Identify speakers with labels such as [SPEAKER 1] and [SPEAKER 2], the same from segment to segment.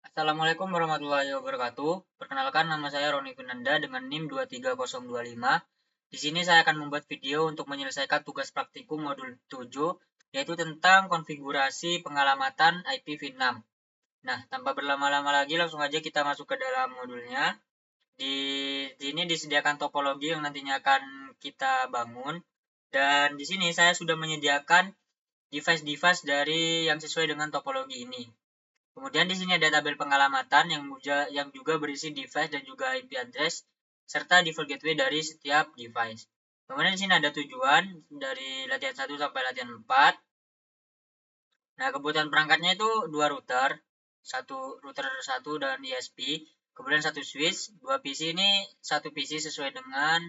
[SPEAKER 1] Assalamualaikum warahmatullahi wabarakatuh. Perkenalkan, nama saya Roni Kunanda dengan NIM 23025. Di sini saya akan membuat video untuk menyelesaikan tugas praktikum modul 7, yaitu tentang konfigurasi pengalamatan IPv6. Nah, tanpa berlama-lama lagi, langsung aja kita masuk ke dalam modulnya. Di sini disediakan topologi yang nantinya akan kita bangun. Dan di sini saya sudah menyediakan device-device dari yang sesuai dengan topologi ini. Kemudian di sini ada tabel pengalamatan yang juga berisi device dan juga IP address serta default gateway dari setiap device. Kemudian di sini ada tujuan dari latihan 1 sampai latihan 4. Nah, kebutuhan perangkatnya itu dua router, router 1 dan ISP, kemudian satu switch, dua PC ini satu PC sesuai dengan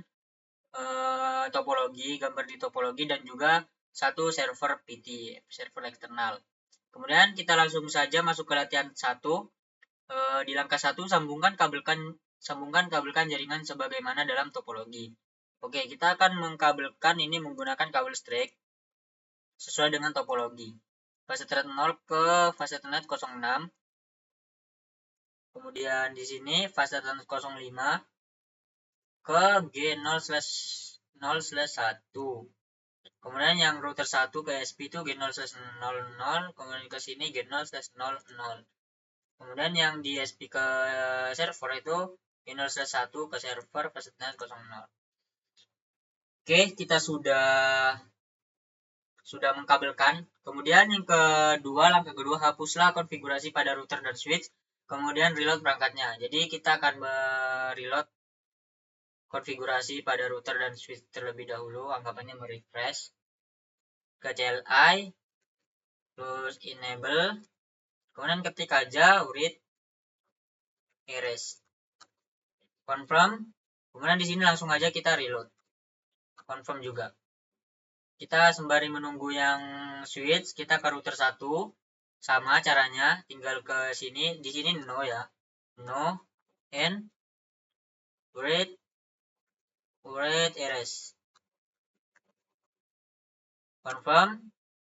[SPEAKER 1] topologi, gambar di topologi, dan juga satu server PT, server eksternal. Kemudian kita langsung saja masuk ke latihan 1. Di langkah 1, sambungkan kabelkan jaringan sebagaimana dalam topologi. Oke, kita akan mengkabelkan ini menggunakan kabel straight sesuai dengan topologi. Fase Ethernet 0 ke fase Ethernet 06. Kemudian di sini fase Ethernet 05 ke G0/0/1. Kemudian yang router 1 ke SP itu G0/00, kemudian ke sini G0/00. Kemudian yang di SP ke server itu G0/1 ke server fase Ethernet 00. Oke, kita sudah mengkabelkan. Kemudian yang kedua, langkah kedua, hapuslah konfigurasi pada router dan switch. Kemudian reload perangkatnya. Jadi kita akan reload konfigurasi pada router dan switch terlebih dahulu. Anggapannya merefresh ke CLI, terus enable. Kemudian ketik aja read erase. Confirm. Kemudian di sini langsung aja kita reload. Confirm juga. Kita sembari menunggu yang switch, kita ke router 1. Sama caranya, tinggal ke sini. Di sini no ya. No and read erase. Confirm.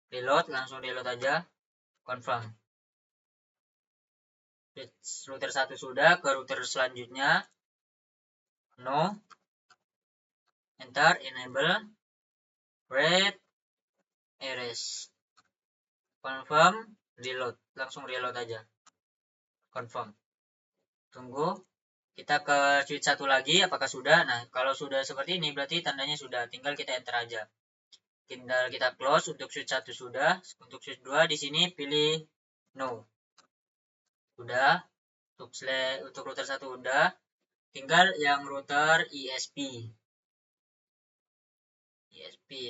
[SPEAKER 1] Reload, langsung reload aja. Confirm. Router 1 sudah, ke router selanjutnya. No. Enter, enable. Read erase. Confirm, reload. Langsung reload aja. Confirm. Tunggu. Kita ke switch 1 lagi, apakah sudah? Nah, kalau sudah seperti ini, berarti tandanya sudah. Tinggal kita enter aja. Tinggal kita close, untuk switch 1 sudah. Untuk switch 2, di sini pilih no. Sudah. Untuk router 1 udah. Tinggal yang router ISP.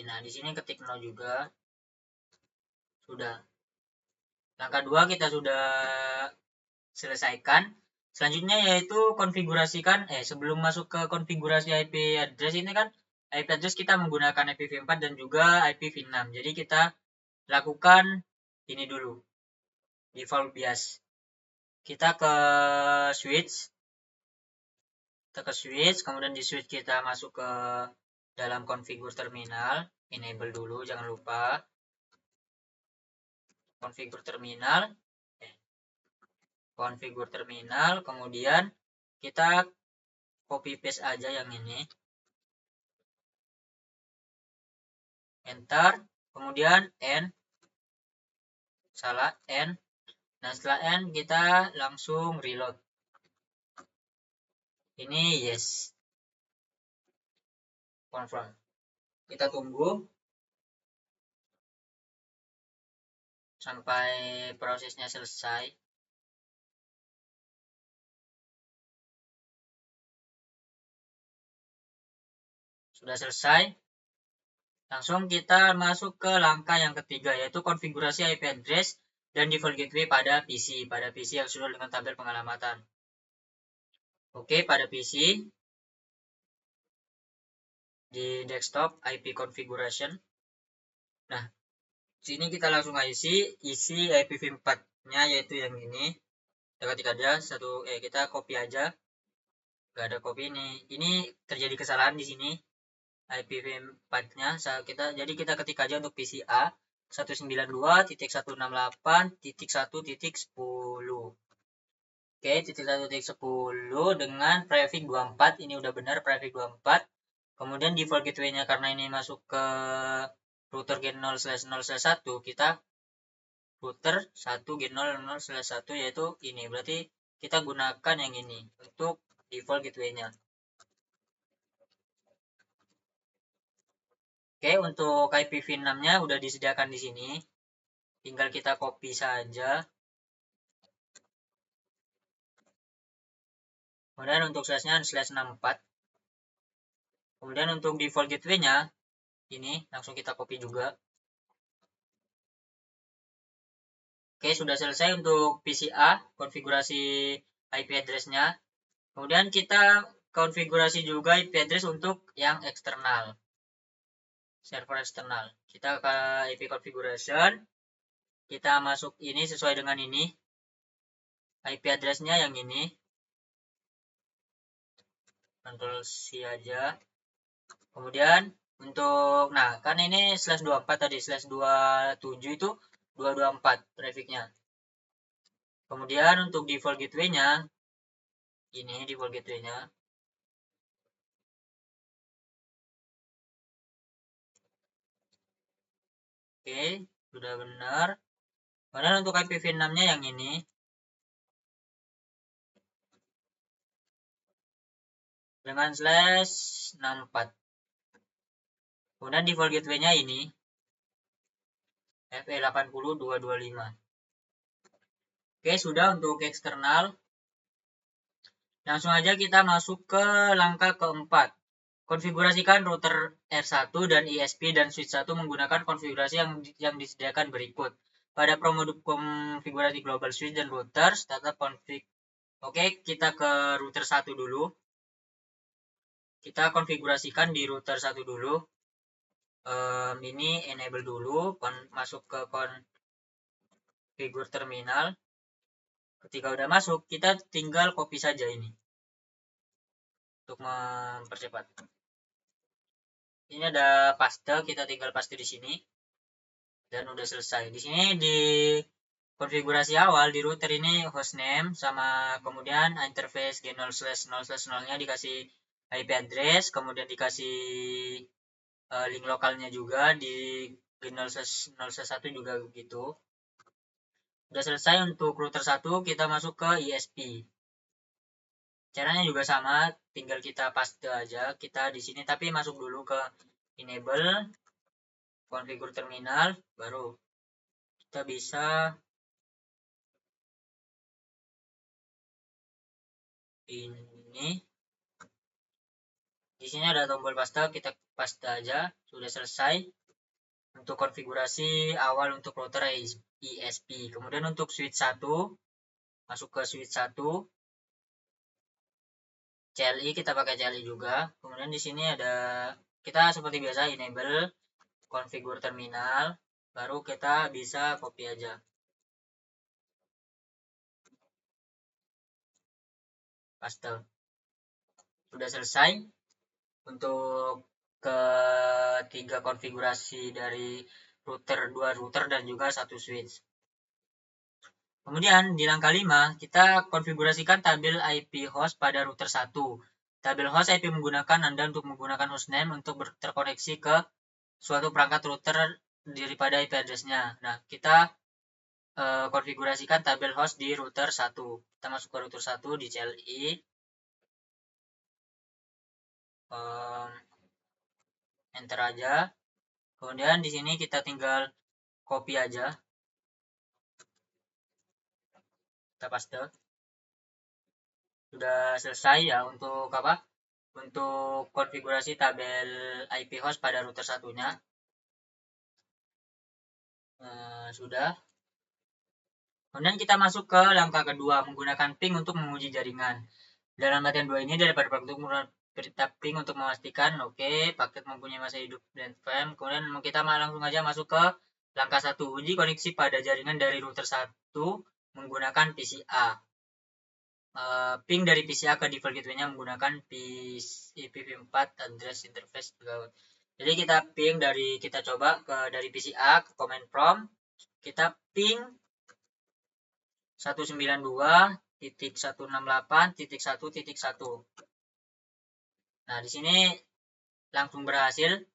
[SPEAKER 1] Nah, di sini ketik no juga. Sudah. Langkah 2 kita sudah selesaikan. Selanjutnya yaitu konfigurasikan, sebelum masuk ke konfigurasi IP address ini kan, IP address kita menggunakan IPv4 dan juga IPv6. Jadi kita lakukan ini dulu, default bias. Kita ke switch, kemudian di switch kita masuk ke dalam configure terminal, enable dulu, jangan lupa. Configure terminal, kemudian kita copy paste aja yang ini. Enter, kemudian N. Salah, N. Nah, setelah N kita langsung reload. Ini yes. Confirm. Kita tunggu sampai prosesnya selesai. Sudah selesai. Langsung kita masuk ke langkah yang ketiga, yaitu konfigurasi IP address dan default gateway pada PC yang sudah dengan tabel pengalamatan. Oke, pada PC di desktop IP configuration. Nah, sini kita langsung isi IPv4-nya, yaitu yang ini. Kita ketik aja kita copy aja. Gak ada copy ini. Ini terjadi kesalahan di sini. IPv4-nya jadi kita ketik aja untuk PC A 192.168.1.10. Oke, titik 1.10 dengan prefix 24. Ini udah benar prefix 24. Kemudian default gateway-nya karena ini masuk ke router get0/0/1, kita router 1 get0/0/1 yaitu ini. Berarti kita gunakan yang ini untuk default gateway-nya. Oke, untuk IPv6-nya udah disediakan di sini. Tinggal kita copy saja. Kemudian untuk slash-nya /64. Kemudian untuk default gateway-nya ini langsung kita copy juga. Oke, sudah selesai untuk PCA, konfigurasi IP address-nya. Kemudian kita konfigurasi juga IP address untuk yang eksternal. Server eksternal. Kita ke IP configuration. Kita masuk ini sesuai dengan ini. IP address-nya yang ini. Ctrl C aja. Kemudian untuk, nah kan ini /24 tadi, /27 itu 224 trafficnya. Kemudian untuk default gateway-nya, ini default gateway-nya. Oke, sudah benar. Kemudian untuk IPv6-nya yang ini. Dengan /64. Kemudian default gateway-nya ini. FE80225. Oke, sudah untuk eksternal. Langsung aja kita masuk ke langkah keempat. Konfigurasikan router R1 dan ISP dan switch 1 menggunakan konfigurasi yang disediakan berikut. Pada promodul konfigurasi global switch dan router, startup config. Oke, kita ke router 1 dulu. Kita konfigurasikan di router 1 dulu. Ini enable dulu, masuk ke konfigur terminal. Ketika udah masuk, kita tinggal copy saja ini untuk mempercepat. Ini ada paste, kita tinggal paste di sini dan udah selesai. Di sini di konfigurasi awal di router ini hostname sama kemudian interface G0/0/0-nya dikasih IP address, kemudian dikasih link lokalnya juga di G0/0/1 juga begitu. Udah selesai untuk router 1, kita masuk ke ISP. Caranya juga sama, tinggal kita paste aja. Kita di sini tapi masuk dulu ke enable konfigur terminal, baru kita bisa ini. Di sini ada tombol paste, kita paste aja. Sudah selesai untuk konfigurasi awal untuk router ISP. Kemudian untuk switch 1, masuk ke switch 1. CLI kita pakai CLI juga. Kemudian di sini ada kita seperti biasa enable konfigur terminal, baru kita bisa copy aja. Paste. Sudah selesai untuk ketiga konfigurasi dari router, 2 router dan juga 1 switch. Kemudian di langkah 5, kita konfigurasikan tabel IP host pada router 1. Tabel host IP menggunakan Anda untuk menggunakan hostname untuk terkoneksi ke suatu perangkat router daripada IP address-nya. Nah, kita konfigurasikan tabel host di router 1. Kita masuk ke router 1 di CLI. Enter aja. Kemudian di sini kita tinggal copy aja. Kita paste. Sudah selesai ya untuk apa? Untuk konfigurasi tabel IP host pada router satunya. Sudah. Kemudian kita masuk ke langkah kedua, menggunakan ping untuk menguji jaringan. Dalam latihan 2 ini daripada praktik berita ping untuk memastikan paket mempunyai masa hidup dan frame. Kemudian kita langsung aja masuk ke langkah 1, uji koneksi pada jaringan dari router 1 menggunakan PCA. Ping dari PCA ke default gateway-nya menggunakan IPv4 address interface. Jadi kita ping kita coba dari PCA ke command prompt, kita ping 192 168.1.1. Nah, di sini langsung berhasil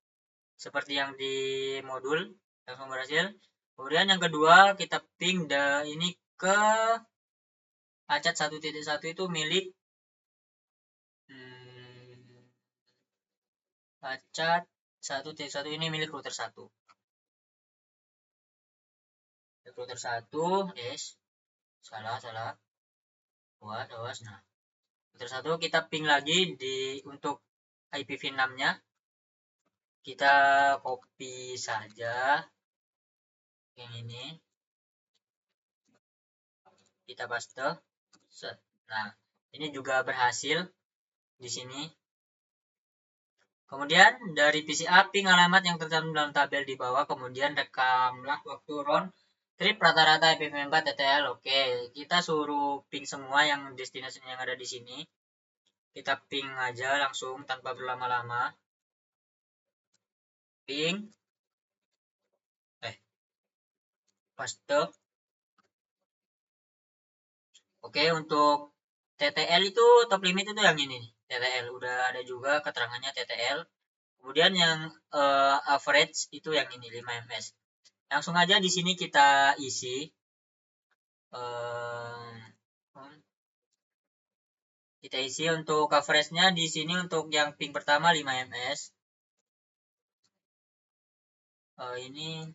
[SPEAKER 1] seperti yang di modul, langsung berhasil. Kemudian yang kedua kita ping ini ke acat 1.1 itu milik acat 1.1 ini milik router 1. Router 1, salah. Awas. Nah, router 1 kita ping lagi untuk IPv6-nya. Kita copy saja yang ini. Kita paste. Nah, ini juga berhasil di sini. Kemudian dari PCA ping alamat yang tercantum dalam tabel di bawah, kemudian rekamlah waktu round trip rata-rata IPv4 TTL. Oke, kita suruh ping semua yang destinasi yang ada di sini. Kita ping aja langsung tanpa berlama-lama. Ping. Paste. Oke, untuk TTL itu top limit itu yang ini nih. TTL udah ada juga keterangannya TTL. Kemudian yang average itu yang ini 5 ms. Langsung aja di sini kita isi. Kita isi untuk coverage-nya di sini untuk yang ping pertama 5 ms. Ini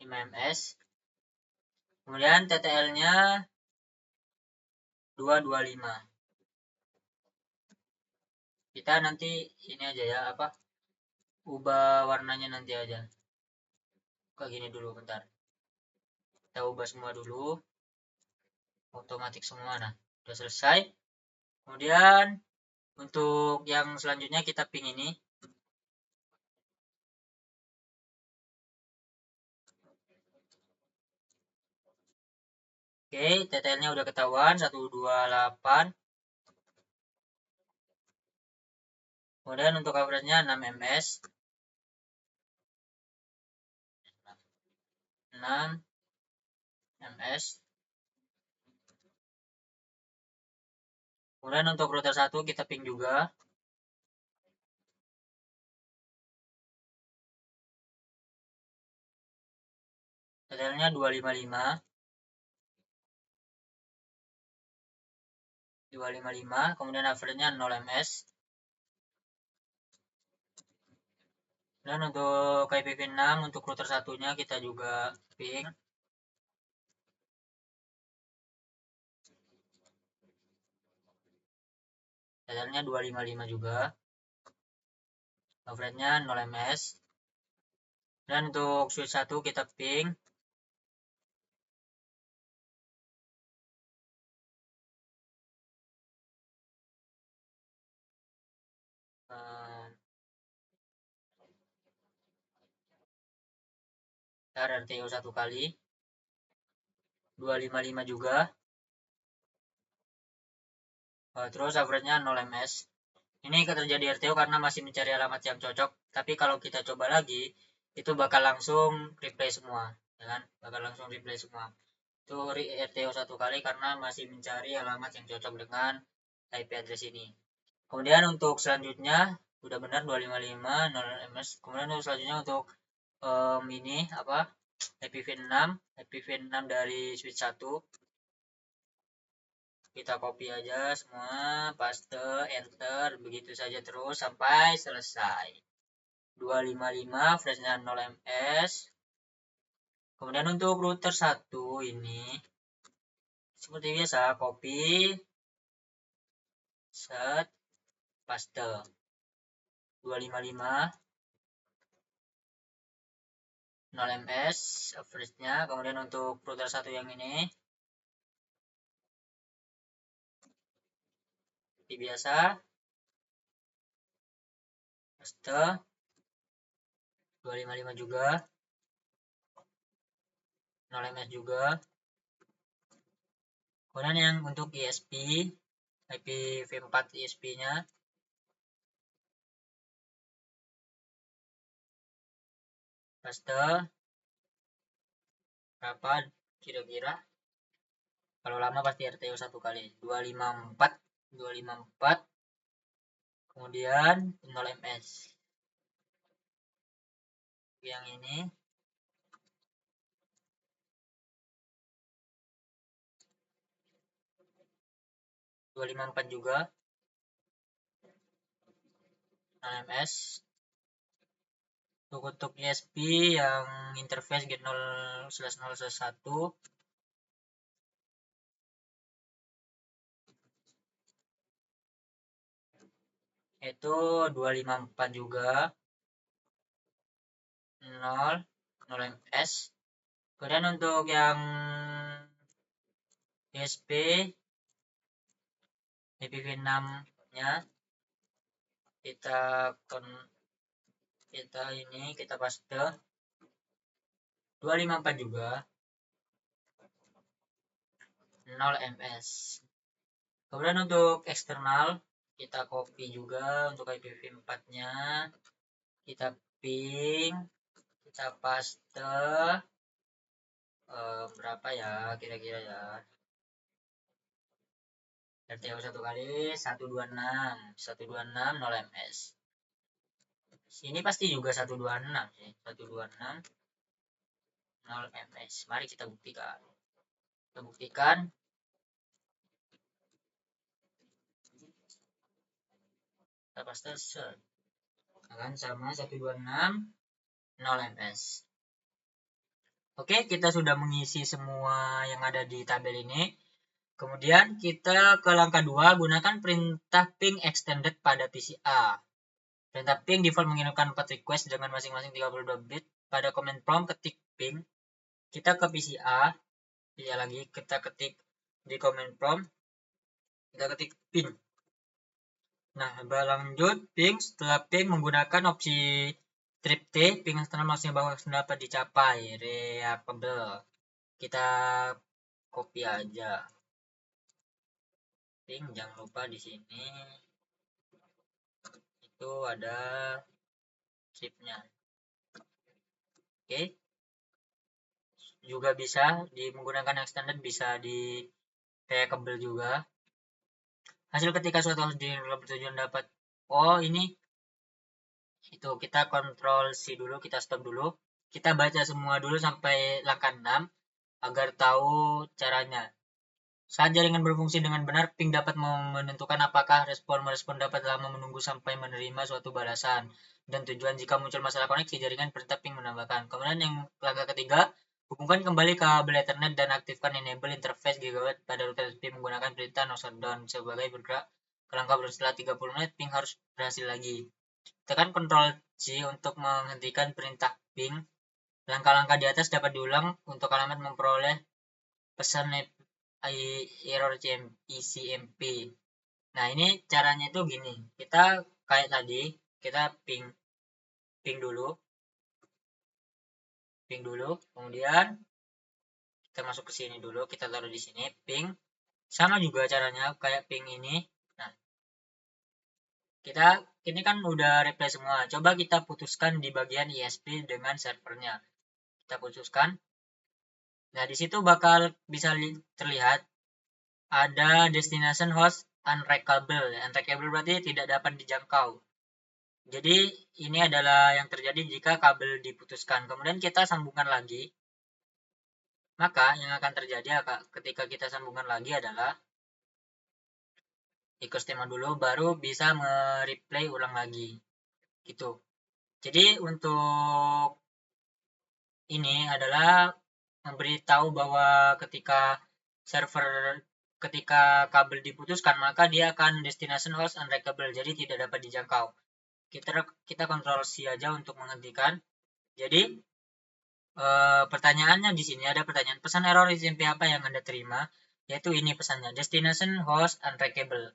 [SPEAKER 1] 5 ms. Kemudian TTL-nya 225. Kita nanti ini aja ya, ubah warnanya nanti aja. Kayak gini dulu bentar. Kita ubah semua dulu. Otomatis semua. Nah, udah selesai. Kemudian untuk yang selanjutnya kita ping ini. Oke, TTL-nya udah ketahuan 128. Kemudian untuk coverage-nya 6 ms. 6 ms. Kemudian untuk router 1 kita ping juga. TTL-nya 255. 255, kemudian average-nya 0 ms. Dan untuk IPv6 untuk router satunya kita juga ping. TTL-nya 255 juga. Average-nya 0 ms. Dan untuk switch 1 kita ping. RTO 1 kali. 255 juga. Terus average-nya 0 ms. Ini terjadi RTO karena masih mencari alamat yang cocok. Tapi kalau kita coba lagi, itu bakal langsung replay semua. Ya kan? Bakal langsung replay semua. Itu RTO 1 kali karena masih mencari alamat yang cocok dengan IP address ini. Kemudian untuk selanjutnya, udah benar 255, 0 ms. Kemudian untuk selanjutnya untuk ini IPv6 dari switch 1. Kita copy aja semua, paste, enter, begitu saja terus sampai selesai. 255 flashnya 0 ms. Kemudian untuk router 1 ini seperti biasa copy, set, paste. 255 0 ms average-nya. Kemudian untuk router 1 yang ini seperti biasa, paste. 255 juga, 0 ms juga. Kemudian yang untuk ISP, IPv4 ISP-nya paste berapa kira-kira, kalau lama pasti RTO 1 kali 254, kemudian 0 ms. Yang ini 254 juga 0 ms. Untuk ISP yang interface get 0/0/1 itu 254 juga 0 ms. Kemudian untuk yang ISP IPv6 nya kita paste 254 juga 0 ms. Kemudian untuk eksternal kita copy juga untuk IPv4 nya, kita ping, kita paste berapa ya kira-kira ya, RTO 1 kali 126 0 ms. Sini pasti juga 126 sih, 126 0 ms. Mari kita buktikan. Kita paste set akan sama 126 0 ms. Oke, kita sudah mengisi semua yang ada di tabel ini. Kemudian kita ke langkah 2, gunakan perintah ping extended pada PCA. Perintah ping default mengirimkan 4 request dengan masing-masing 32 bit. Pada command prompt ketik ping, kita ke PCA lagi, kita ketik di command prompt, kita ketik ping. Nah, berlanjut ping, setelah ping menggunakan opsi trip T, ping eksternal maksimal bawah dapat dicapai, reliable. Kita copy aja. Ping, jangan lupa di sini itu ada chipnya. Oke. Juga bisa menggunakan extended, bisa di kabel juga. Hasil ketika suatu harus bertujuan dapat, oh ini itu kita kontrol C dulu, kita stop dulu, kita baca semua dulu sampai langkah 6 agar tahu caranya. Saat jaringan berfungsi dengan benar, ping dapat menentukan apakah merespon dapat lama menunggu sampai menerima suatu balasan. Dan tujuan jika muncul masalah koneksi jaringan, perintah ping menambahkan. Kemudian yang langkah ketiga, hubungkan kembali kabel Ethernet dan aktifkan enable interface gigabyte pada router SP menggunakan perintah no shutdown sebagai bergerak ke langkah setelah 30 menit, ping harus berhasil lagi. Tekan Ctrl C untuk menghentikan perintah ping. Langkah-langkah di atas dapat diulang untuk alamat memperoleh pesan error ECMP. Nah, ini caranya itu gini. Kita kayak tadi, kita ping dulu. Kemudian kita masuk ke sini dulu, kita taruh di sini ping. Sama juga caranya kayak ping ini. Nah, ini kan udah reply semua. Coba kita putuskan di bagian ISP dengan servernya. Kita putuskan. Nah, di situ bakal bisa terlihat ada destination host unreachable. Unreachable berarti tidak dapat dijangkau. Jadi ini adalah yang terjadi jika kabel diputuskan. Kemudian kita sambungkan lagi. Maka yang akan terjadi ketika kita sambungkan lagi adalah ikut tema dulu baru bisa mereplay ulang lagi. Gitu. Jadi untuk ini adalah memberitahu bahwa ketika kabel diputuskan maka dia akan destination host unreachable, jadi tidak dapat dijangkau. Kita kontrol C aja untuk menghentikan. Jadi pertanyaannya di sini ada pertanyaan pesan error SMP apa yang Anda terima, yaitu ini pesannya, destination host unreachable.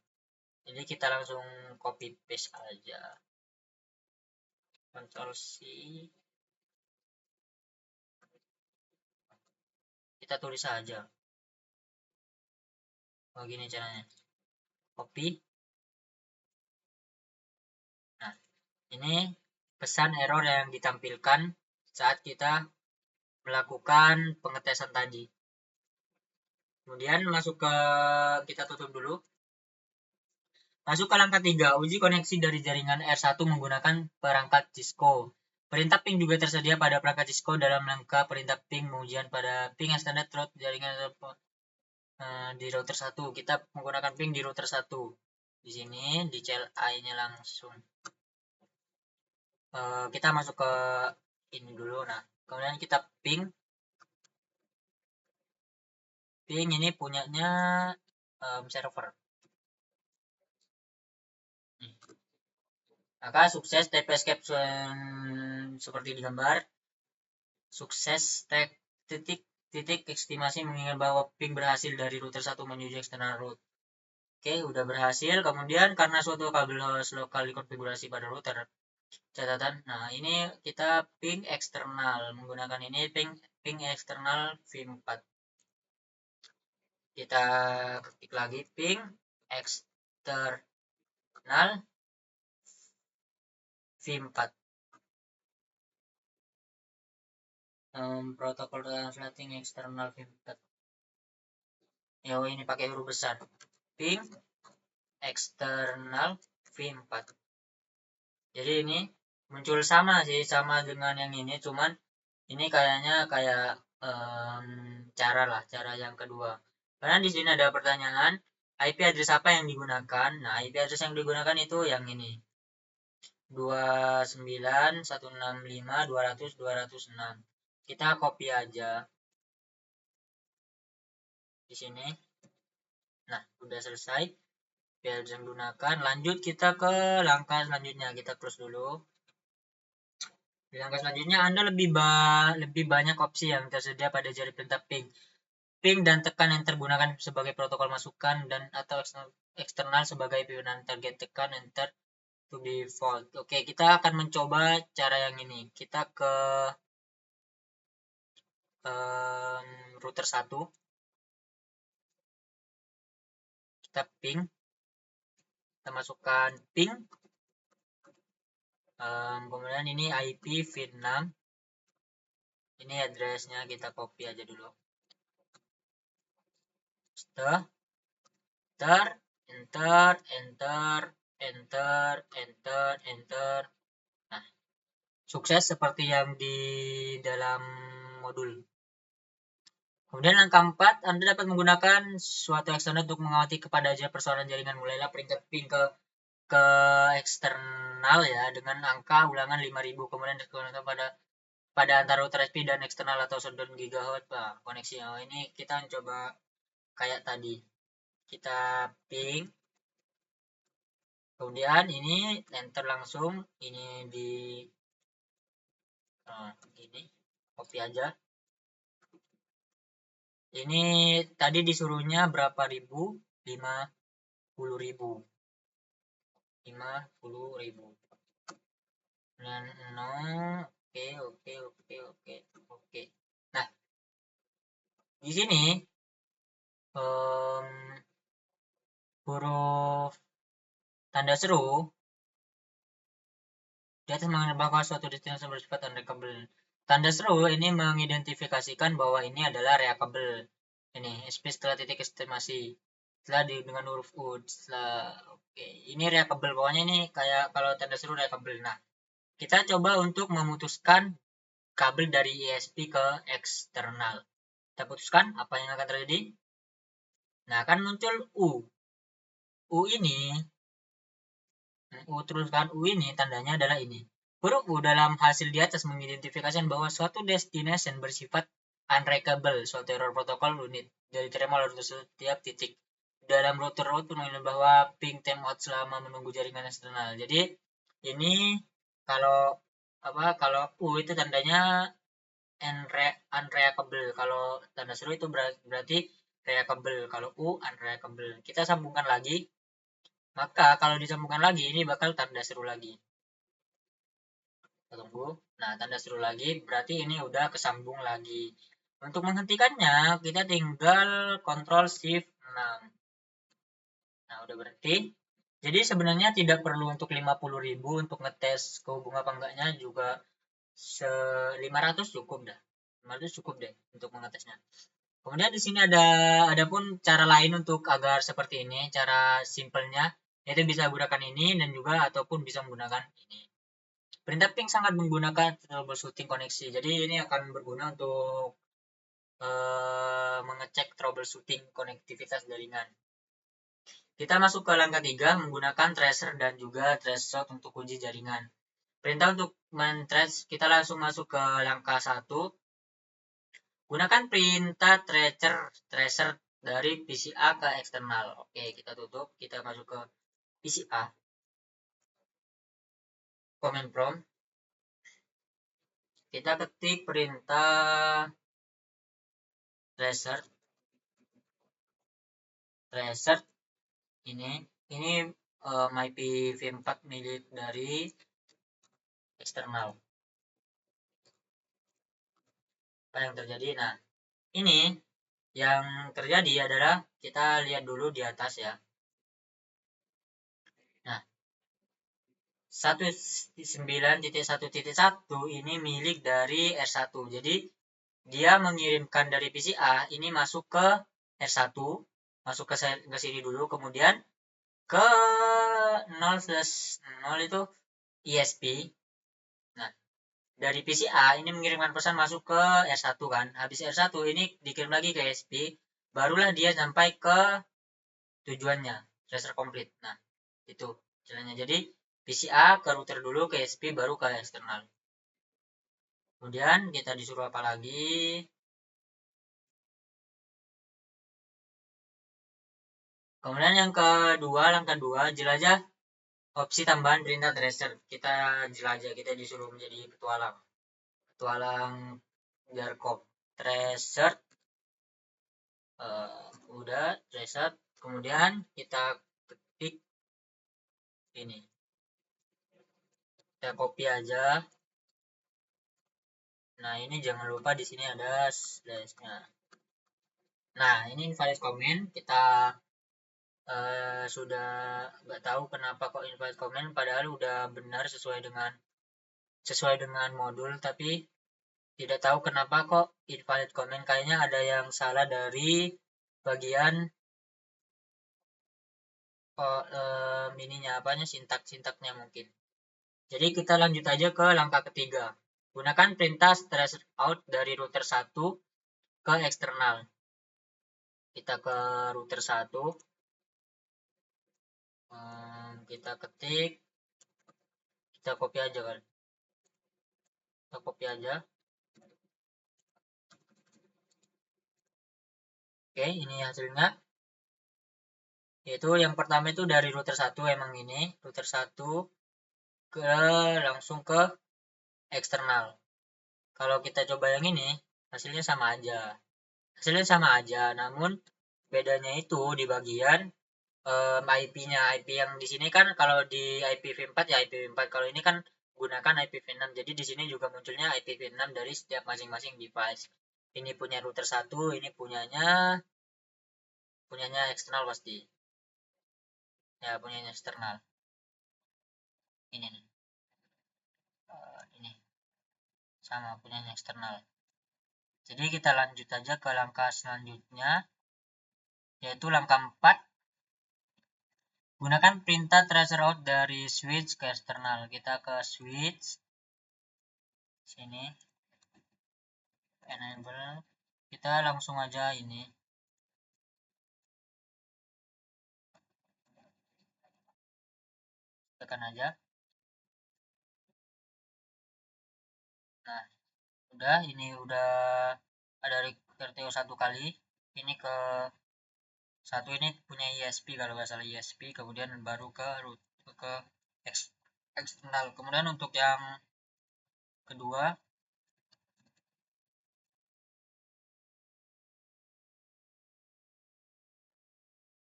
[SPEAKER 1] Jadi kita langsung copy paste aja. Ctrl C. Kita tulis saja. Begini caranya. Copy. Nah, ini pesan error yang ditampilkan saat kita melakukan pengetesan tadi. Kemudian masuk ke, kita tutup dulu. Masuk ke langkah 3, uji koneksi dari jaringan R1 menggunakan perangkat Cisco. Perintah ping juga tersedia pada perangkat Cisco dalam langkah perintah ping pengujian pada ping standar route jaringan di router 1. Kita menggunakan ping di router 1. Di sini di CLI-nya langsung. Kita masuk ke ini dulu. Nah, kemudian kita ping. Ping ini punyanya server. Maka sukses TP escape seperti di gambar. Sukses titik estimasi mengingat bahwa ping berhasil dari router 1 menuju external route. Oke, udah berhasil. Kemudian karena suatu kabel host lokal dikonfigurasi pada router, catatan. Nah, ini kita ping eksternal menggunakan ini ping eksternal v4. Kita ketik lagi ping eksternal v4. Protokol translating eksternal v4. Ya, ini pakai huruf besar. Ping eksternal v4. Jadi ini muncul sama sih, sama dengan yang ini, cuman ini kayaknya kayak cara yang kedua. Karena di sini ada pertanyaan, IP address apa yang digunakan? Nah, IP address yang digunakan itu yang ini. 29.165.200.206. Kita copy aja di sini. Nah, udah selesai. Biar yang gunakan. Lanjut kita ke langkah selanjutnya. Kita close dulu. Di langkah selanjutnya Anda lebih banyak opsi yang tersedia pada jari perintah ping. Ping dan tekan enter gunakan sebagai protokol masukan dan atau eksternal sebagai pimpinan target, tekan enter to default. Oke, kita akan mencoba cara yang ini. Kita ke router 1. Kita ping. Kita masukkan ping. Kemudian ini IP v6. Ini addressnya kita copy aja dulu. Enter, enter. Nah, sukses seperti yang di dalam modul. Kemudian langkah 4, Anda dapat menggunakan suatu eksternal untuk mengawasi kepada aja persoalan jaringan. Mulailah peringkat ping ke eksternal ya dengan angka ulangan 5000, kemudian digunakan pada antara router SP dan eksternal atau shutdown gigahertz. Nah, koneksi. Oh, ini kita coba kayak tadi. Kita ping. Kemudian ini enter langsung. Ini di ini copy aja. Ini tadi disuruhnya berapa ribu? 50.000. 50.000. Dan no, oke. Nah, di sini huruf tanda seru di atas mengenai bahwa suatu destinasi bersifat unreachable. Tanda seru ini mengidentifikasikan bahwa ini adalah reachable. Ini SP setelah titik estimasi. Setelah dengan huruf U. Oke. Ini reachable. Pokoknya ini kayak kalau tanda seru reachable. Nah, kita coba untuk memutuskan kabel dari ISP ke eksternal. Kita putuskan apa yang akan terjadi. Nah, akan muncul U. U ini, U ini tandanya adalah ini. Huruf U dalam hasil di atas mengidentifikasikan bahwa suatu destination bersifat unreachable, suatu error protokol unit dari terima oleh setiap titik. Dalam router route mengingat bahwa ping timeout selama menunggu jaringan eksternal. Jadi ini kalau U itu tandanya unreachable. Kalau tanda seru itu berarti reachable. Kalau U unreachable. Kita sambungkan lagi. Maka kalau disambungkan lagi ini bakal tanda seru lagi. Kita tunggu. Nah, tanda seru lagi berarti ini udah kesambung lagi. Untuk menghentikannya kita tinggal Ctrl Shift 6. udah berhenti. Jadi sebenarnya tidak perlu untuk 50.000 untuk ngetes kehubungan apa enggaknya, juga 500 cukup dah. 500 cukup deh untuk mengetesnya. Kemudian di sini ada pun cara lain untuk agar seperti ini, cara simpelnya yaitu bisa menggunakan ini dan juga ataupun bisa menggunakan ini. Perintah ping sangat menggunakan troubleshooting koneksi. Jadi ini akan berguna untuk mengecek troubleshooting konektivitas jaringan. Kita masuk ke langkah 3 menggunakan tracer dan juga traceroute untuk uji jaringan. Perintah untuk men-trace, kita langsung masuk ke langkah 1. Gunakan perintah tracer dari PCA ke eksternal. Oke, kita tutup. Kita masuk ke PCA. Command prompt. Kita ketik perintah tracer ini MyPV4 milik dari eksternal. Apa yang terjadi? Nah, ini yang terjadi adalah kita lihat dulu di atas ya. Nah, 1.9.1.1 ini milik dari R1. Jadi dia mengirimkan dari PCA ini masuk ke R1, masuk ke sini dulu, kemudian ke 0/0 itu ISP. Nah, dari PCA ini mengirimkan pesan masuk ke R1 kan. Habis R1 ini dikirim lagi ke ISP, barulah dia sampai ke tujuannya, tracer komplit. Nah, itu jalannya. Jadi PCA ke router dulu, ke ISP, baru ke eksternal. Kemudian kita disuruh apa lagi? Kemudian yang kedua, langkah 2, jelajah opsi tambahan perintah tracer. Kita jelajah, kita disuruh menjadi petualang. Petualang Jarkop. Tracer. Udah, tracer. Kemudian kita ketik ini. Kita copy aja. Nah, ini jangan lupa di sini ada slash-nya. Nah, ini invalid comment. Kita sudah nggak tahu kenapa kok invalid comment, padahal udah benar sesuai dengan modul, tapi tidak tahu kenapa kok invalid comment. Kayaknya ada yang salah dari bagian ininya, apanya, sintaknya mungkin. Jadi kita lanjut aja ke langkah ketiga. Gunakan perintah trace out dari router 1 ke eksternal. Kita ke router 1. Kita ketik, kita copy aja kan. Kita copy aja. Oke, ini hasilnya. Yaitu yang pertama itu dari router 1 emang ini, router 1 langsung ke eksternal. Kalau kita coba yang ini, hasilnya sama aja. Hasilnya sama aja, namun bedanya itu di bagian IP-nya. IP yang di sini kan kalau di IPv4 ya IPv4, kalau ini kan gunakan IPv6. Jadi di sini juga munculnya IPv6 dari setiap masing-masing device. Ini punya router 1, ini punyanya eksternal pasti. Ya, punyanya eksternal. Ini nih. Ini sama punyanya eksternal. Jadi kita lanjut aja ke langkah selanjutnya, yaitu langkah 4. Gunakan perintah tracer out dari switch ke eksternal. Kita ke switch sini, enable, kita langsung aja ini, tekan aja. Nah, udah, ini udah ada RTO 1 kali. Ini ke satu, ini punya ISP kalau nggak salah, ISP, kemudian baru ke eksternal. Kemudian untuk yang kedua,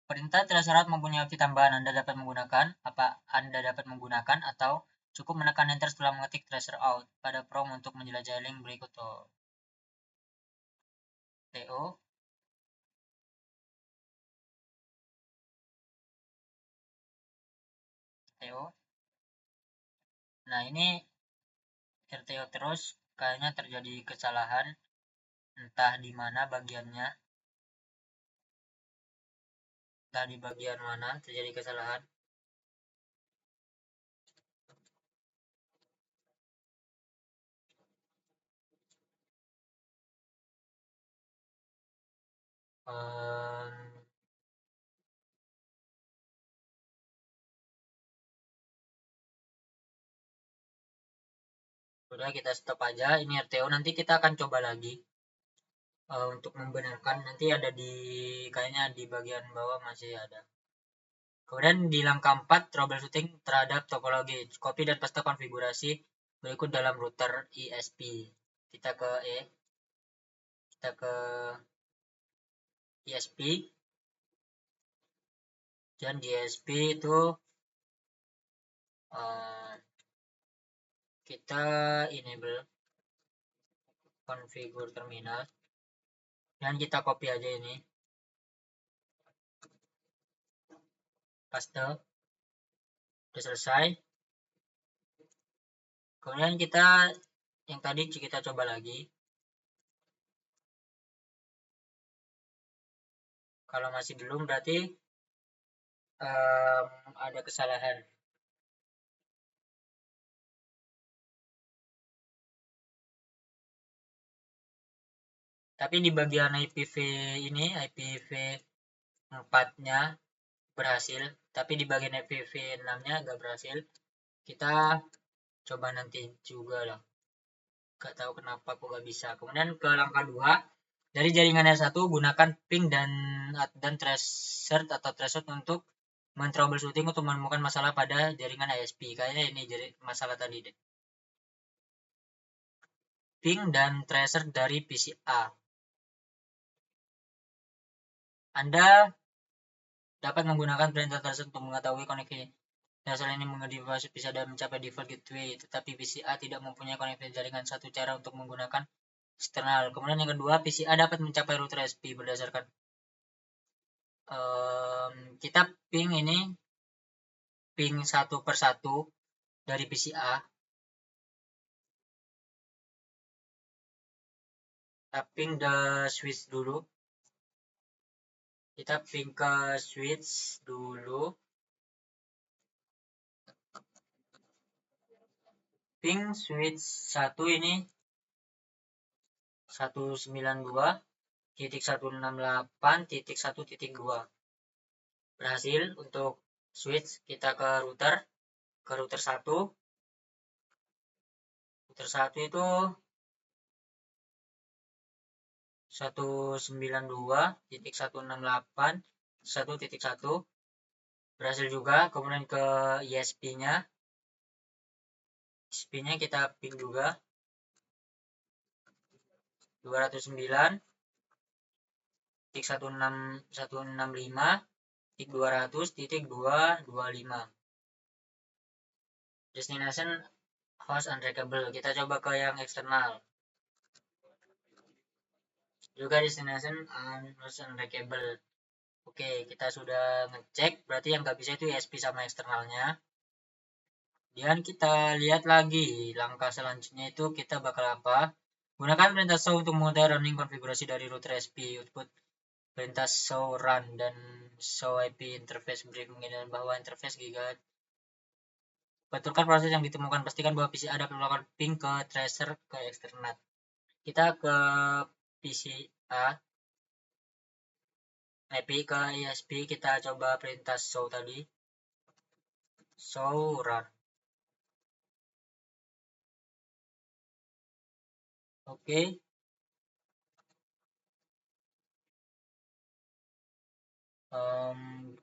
[SPEAKER 1] perintah tracer out mempunyai opsi tambahan. Anda dapat menggunakan atau cukup menekan enter setelah mengetik tracer out pada prompt untuk menjelajah link berikut. TO RTO. Nah, ini RTO terus, kayaknya terjadi kesalahan, entah di mana bagiannya, entah di bagian mana terjadi kesalahan. Udah, kita stop aja. Ini RTO, nanti kita akan coba lagi untuk membenarkan. Nanti ada di, kayaknya di bagian bawah masih ada. Kemudian di langkah 4, troubleshooting terhadap topologi. Copy dan paste konfigurasi berikut dalam router ISP. Kita ke ISP. Dan di ISP itu kita enable configure terminal. Dan kita copy aja ini. Paste. Udah selesai. Kemudian kita yang tadi kita coba lagi. Kalau masih belum berarti ada kesalahan. Tapi di bagian IPv ini, IPv 4-nya berhasil, tapi di bagian IPv 6-nya nggak berhasil. Kita coba nanti juga lah. Gak tahu kenapa kok nggak bisa. Kemudian ke langkah 2, dari jaringan R1 gunakan ping dan tracer atau threshold untuk men-troubleshooting untuk menemukan masalah pada jaringan ISP. Kayaknya ini jadi masalah tadi deh. Ping dan tracer dari PCA. Anda dapat menggunakan perintah tersebut untuk mengetahui koneksi. Dasar ini mengenai bisa mencapai default gateway, tetapi PCA tidak mempunyai koneksi jaringan. Satu cara untuk menggunakan eksternal. Kemudian yang kedua, PCA dapat mencapai router SP berdasarkan kita ping ini, ping 1/1 dari PCA. Kita ping the switch dulu. Kita ping ke switch dulu. Ping switch 1 ini 192.168.1.2. Berhasil untuk switch. Kita ke router 1. Router 1 itu 192.168.1.1 berhasil juga. Kemudian ke ISP-nya. ISP-nya kita ping juga 209.165.200.225. Destination host unreachable. Kita coba ke yang eksternal. Juga destination host unreachable. Oke, kita sudah ngecek. Berarti yang nggak bisa itu ISP sama eksternalnya. Dan kita lihat lagi langkah selanjutnya itu kita bakal apa? Gunakan perintah show untuk mengetahui running konfigurasi dari router SP. Output perintah show run dan show IP interface brief mengingat bahwa interface gigahertz. Betulkan proses yang ditemukan. Pastikan bahwa PC ada melakukan ping ke tracer ke eksternal. Kita ke PCA. IP ke ISP kita coba perintah show tadi. Show run. Oke.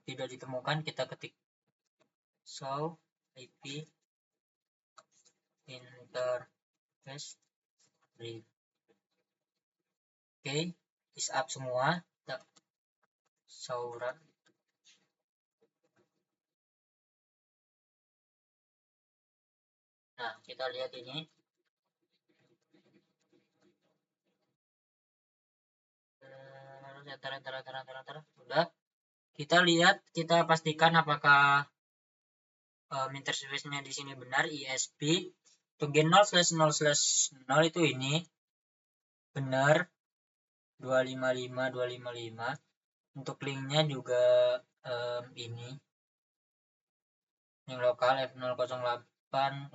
[SPEAKER 1] Tidak ditemukan, kita ketik show IP interface brief. Oke, is up semua. Kita show run. Nah, kita lihat ini. Udah. Kita lihat, kita pastikan apakah interface-nya di sini benar, ISP. Untuk gen 0/0/0 itu ini benar 255.255. Untuk linknya juga ini link lokal F008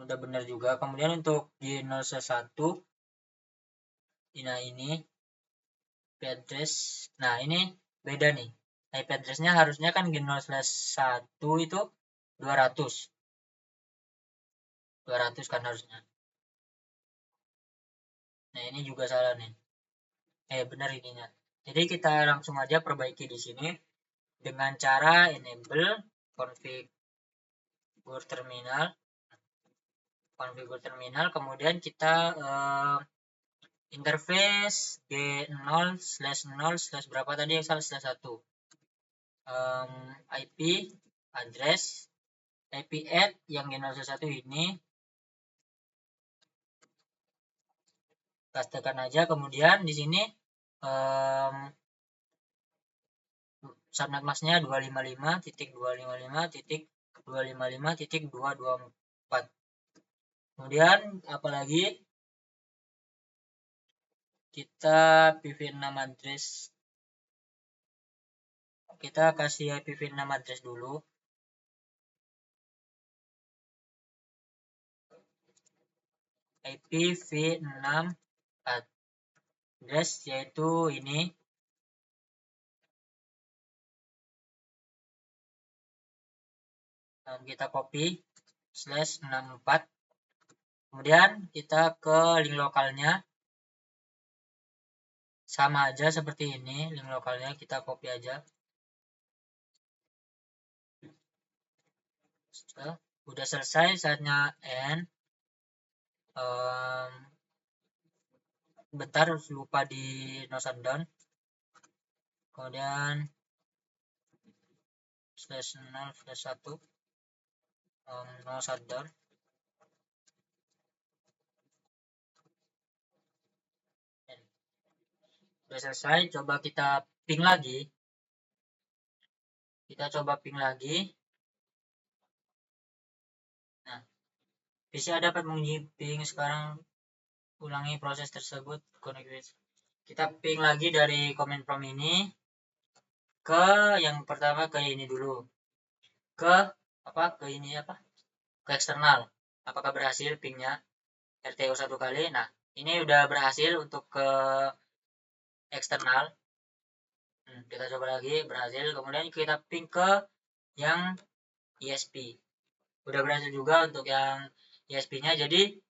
[SPEAKER 1] udah benar juga. Kemudian untuk G0/1 nah ini IP address. Nah, ini beda nih. IP address-nya harusnya kan G0/1 itu 200. 200 kan harusnya. Nah, ini juga salah nih. Benar ininya. Jadi kita langsung aja perbaiki di sini dengan cara enable configure terminal, kemudian kita interface G0/0/ berapa tadi yang salah, /1 IP address IP add yang G0/1 ini pastikan aja. Kemudian di sini subnet masknya 255.255.255.224. Kemudian apalagi kita IPv6 address, kita kasih IPv6 address dulu. IPv6 address yaitu ini kita copy /64, kemudian kita ke link lokalnya sama aja seperti ini. Link lokalnya kita copy aja. Udah selesai, saatnya end. Bentar, lupa di no shutdown. Kemudian /0/1 no shutdown. Udah selesai, coba kita ping lagi. Nah, PC dapat menguji ping. Sekarang ulangi proses tersebut. Kita ping lagi dari command prompt ini ke yang pertama, ke ini dulu. Ke eksternal. Apakah berhasil pingnya RTO 1 kali? Nah, ini udah berhasil untuk ke eksternal. Kita coba lagi, berhasil. Kemudian kita ping ke yang ISP. Udah berhasil juga untuk yang ISP-nya. Jadi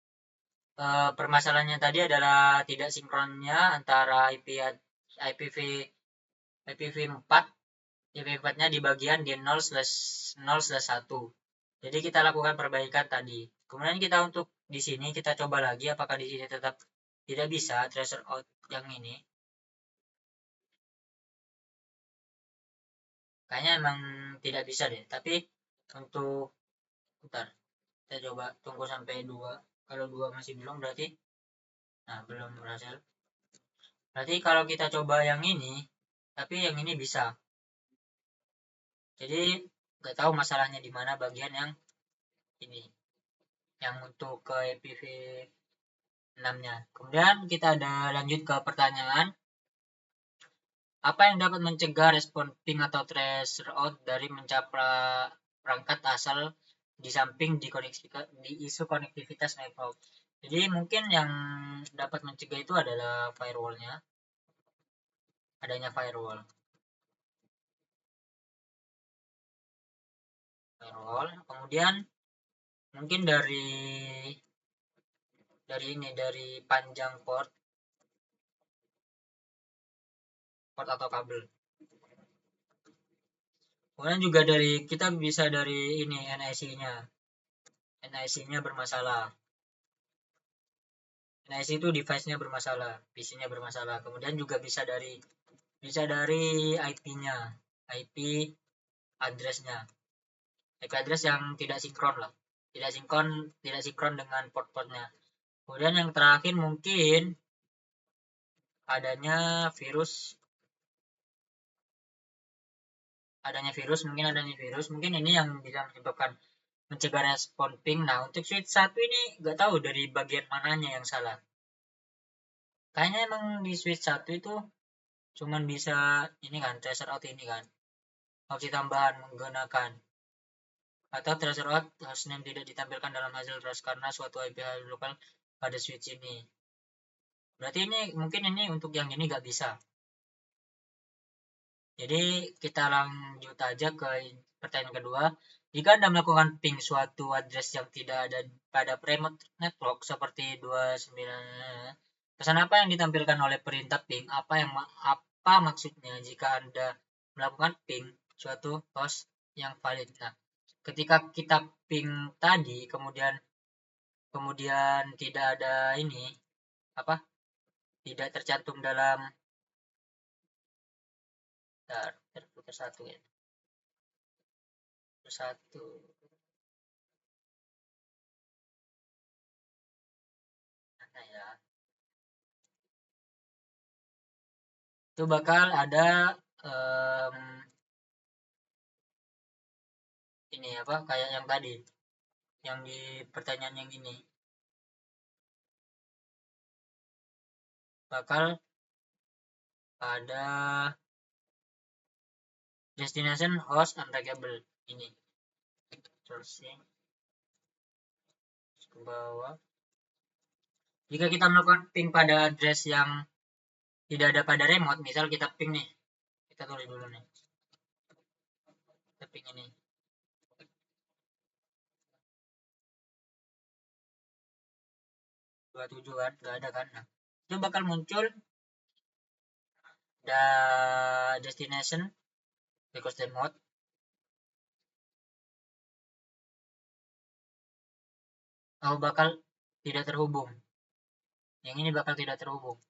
[SPEAKER 1] permasalahannya tadi adalah tidak sinkronnya antara IPv4-nya di bagian G0/0/1. Jadi kita lakukan perbaikan tadi. Kemudian kita untuk di sini kita coba lagi apakah di sini tetap tidak bisa tracer out yang ini. Kayaknya emang tidak bisa deh. Tapi untuk bentar, kita coba tunggu sampai 2. Kalau 2 masih belum berarti belum berhasil. Berarti kalau kita coba yang ini, tapi yang ini bisa. Jadi nggak tahu masalahnya di mana bagian yang ini, yang untuk ke IPv6-nya. Kemudian kita ada lanjut ke pertanyaan. Apa yang dapat mencegah respon ping atau tracer out dari mencapai perangkat asal di samping di isu konektivitas network? Jadi mungkin yang dapat mencegah itu adalah firewall-nya. Adanya firewall. Kemudian mungkin dari panjang port atau kabel. Kemudian juga kita bisa dari ini NIC-nya bermasalah. NIC itu device-nya bermasalah, PC-nya bermasalah. Kemudian juga bisa dari IP-nya, IP address-nya. IP address yang tidak sinkron lah. Tidak sinkron dengan port-portnya. Kemudian yang terakhir mungkin adanya virus. Mungkin ini yang bisa menyebabkan mencegah respon ping. Nah, untuk switch 1 ini nggak tahu dari bagian mananya yang salah. Kayaknya emang di switch 1 itu cuman bisa ini kan, tracer out ini kan. Opsi tambahan menggunakan atau tracer out hostname tidak ditampilkan dalam hasil trace karena suatu IP lokal pada switch ini. Berarti ini mungkin ini untuk yang ini nggak bisa. Jadi kita lanjut aja ke pertanyaan kedua. Jika Anda melakukan ping suatu address yang tidak ada pada remote network seperti 29, pesan apa yang ditampilkan oleh perintah ping? Apa maksudnya jika Anda melakukan ping suatu host yang valid? Nah, ketika kita ping tadi kemudian tidak ada ini apa? Tidak tercantum dalam terputar satu ya. Satu mana ya? Itu bakal ada um, ini apa kayak yang tadi yang di pertanyaan yang ini bakal ada destination host untrackable ini terus ke bawah. Jika kita melakukan ping pada address yang tidak ada pada remote, misal kita ping nih, kita tulis dulu nih, kita ping ini 27 kan, nggak ada kan. Nah, itu bakal muncul the destination request mode bakal tidak terhubung. Yang ini bakal tidak terhubung.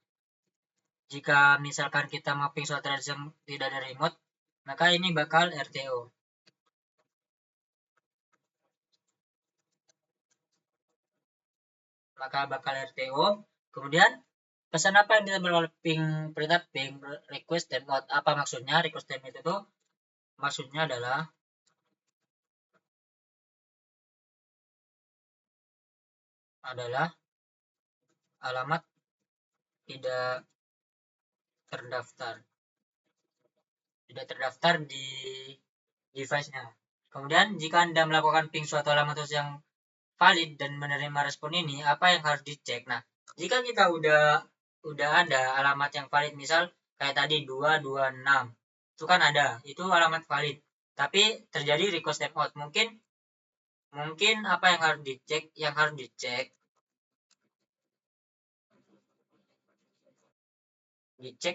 [SPEAKER 1] Jika misalkan kita mapping suatu address yang tidak ada remote, maka ini bakal RTO. Maka bakal RTO. Kemudian pesan apa yang ditampilkan oleh perintah ping request dan mode? Apa maksudnya request dan mode itu? Maksudnya adalah alamat tidak terdaftar. Tidak terdaftar di device-nya. Kemudian jika Anda melakukan ping suatu alamat yang valid dan menerima respon ini, apa yang harus dicek? Nah, jika kita udah ada alamat yang valid, misal kayak tadi 226, itu kan ada, itu alamat valid. Tapi terjadi request timeout. Mungkin apa yang harus dicek? Yang harus dicek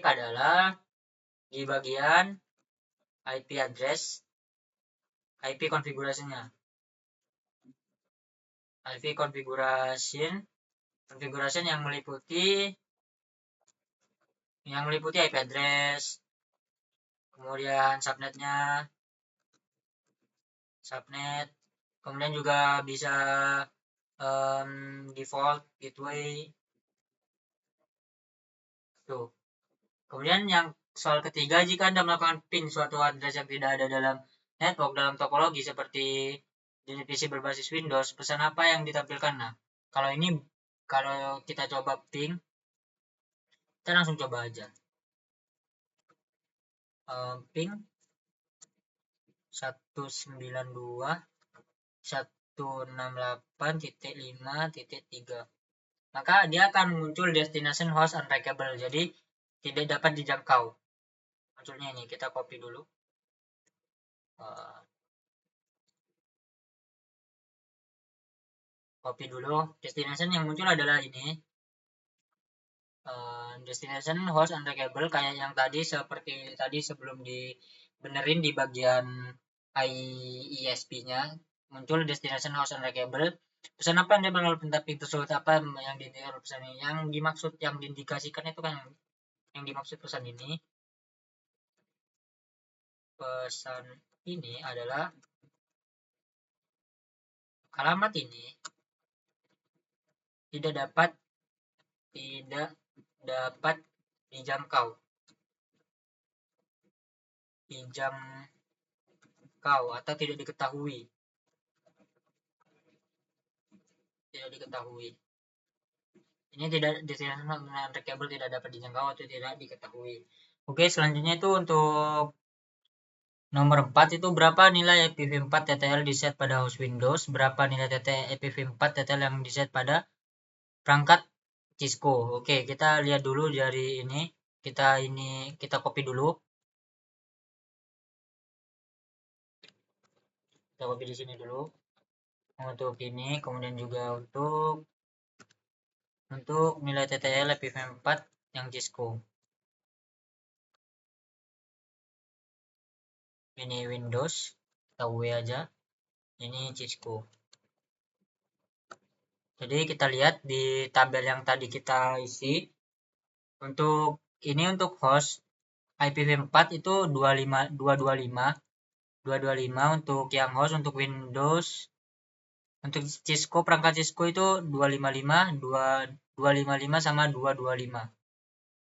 [SPEAKER 1] adalah di bagian IP address, IP konfigurasinya. IP configuration yang meliputi IP address, kemudian subnet, kemudian juga bisa default gateway. Tuh. Kemudian yang soal ketiga, jika Anda melakukan ping suatu address yang tidak ada dalam network dalam topologi seperti di PC berbasis Windows, pesan apa yang ditampilkan? Nah, kalau kita coba ping, kita langsung coba aja. Ping 192.168.5.3. Maka dia akan muncul destination host untrackable. Jadi tidak dapat dijangkau. Munculnya ini, kita copy dulu. Copy dulu. Destination yang muncul adalah ini. Destination host untrackable kayak yang tadi seperti tadi sebelum dibenerin di bagian IESP-nya muncul destination host untrackable. Pesan apa yang diambil oleh perintah ping tersebut? Apa yang diindikasikan oleh pesan ini? Yang dimaksud, yang diindikasikan itu kan yang dimaksud pesan ini. Pesan ini adalah alamat ini tidak dapat dijangkau atau tidak diketahui. tidak diketahui. Ini tidak destination non-reachable, tidak dapat dijangkau atau tidak diketahui. Oke, selanjutnya itu untuk nomor 4 itu berapa nilai IPv4 TTL di set pada host Windows, berapa nilai IPv4 TTL yang di set pada perangkat Cisco. Oke, kita lihat dulu dari ini. Kita copy dulu. Kita copy di sini dulu. Untuk ini, kemudian juga untuk nilai TTL IPv4 yang Cisco. Ini Windows, kita W aja. Ini Cisco. Jadi kita lihat di tabel yang tadi kita isi. Untuk ini untuk host IPv4 itu 225 untuk yang host untuk Windows. Untuk Cisco, perangkat Cisco itu 255 sama 225.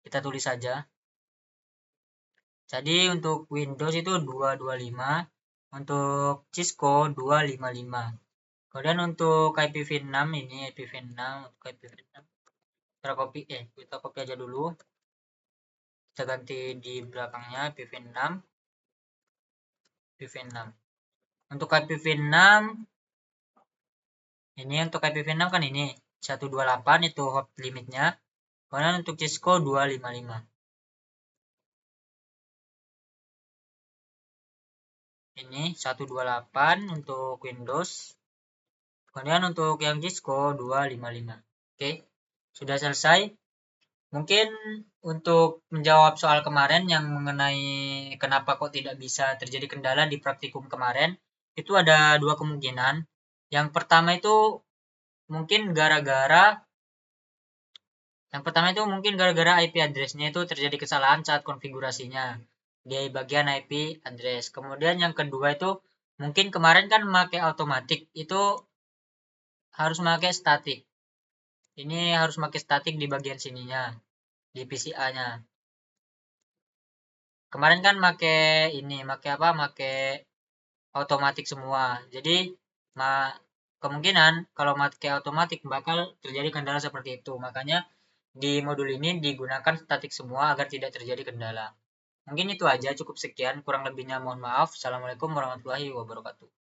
[SPEAKER 1] Kita tulis saja. Jadi untuk Windows itu 225, untuk Cisco 255. Kemudian untuk IPv6 ini IPv6 untuk IPv6 kita copy aja dulu. Kita ganti di belakangnya IPv6. Untuk IPv6 ini untuk IPv6 kan ini 128 itu hop limitnya. Kemudian untuk Cisco 255. Ini 128 untuk Windows. Kemudian untuk yang Cisco 255. Oke, sudah selesai. Mungkin untuk menjawab soal kemarin yang mengenai kenapa kok tidak bisa terjadi kendala di praktikum kemarin, itu ada dua kemungkinan. Yang pertama itu mungkin gara-gara IP address-nya itu terjadi kesalahan saat konfigurasinya di bagian IP address. Kemudian yang kedua itu mungkin kemarin kan memakai automatic, itu harus memakai static. Ini harus pakai static di bagian sininya, di PCA-nya. Kemarin kan pakai otomatis semua. Jadi kemungkinan kalau pakai otomatis bakal terjadi kendala seperti itu. Makanya di modul ini digunakan statik semua agar tidak terjadi kendala. Mungkin itu aja, cukup sekian. Kurang lebihnya mohon maaf. Assalamualaikum warahmatullahi wabarakatuh.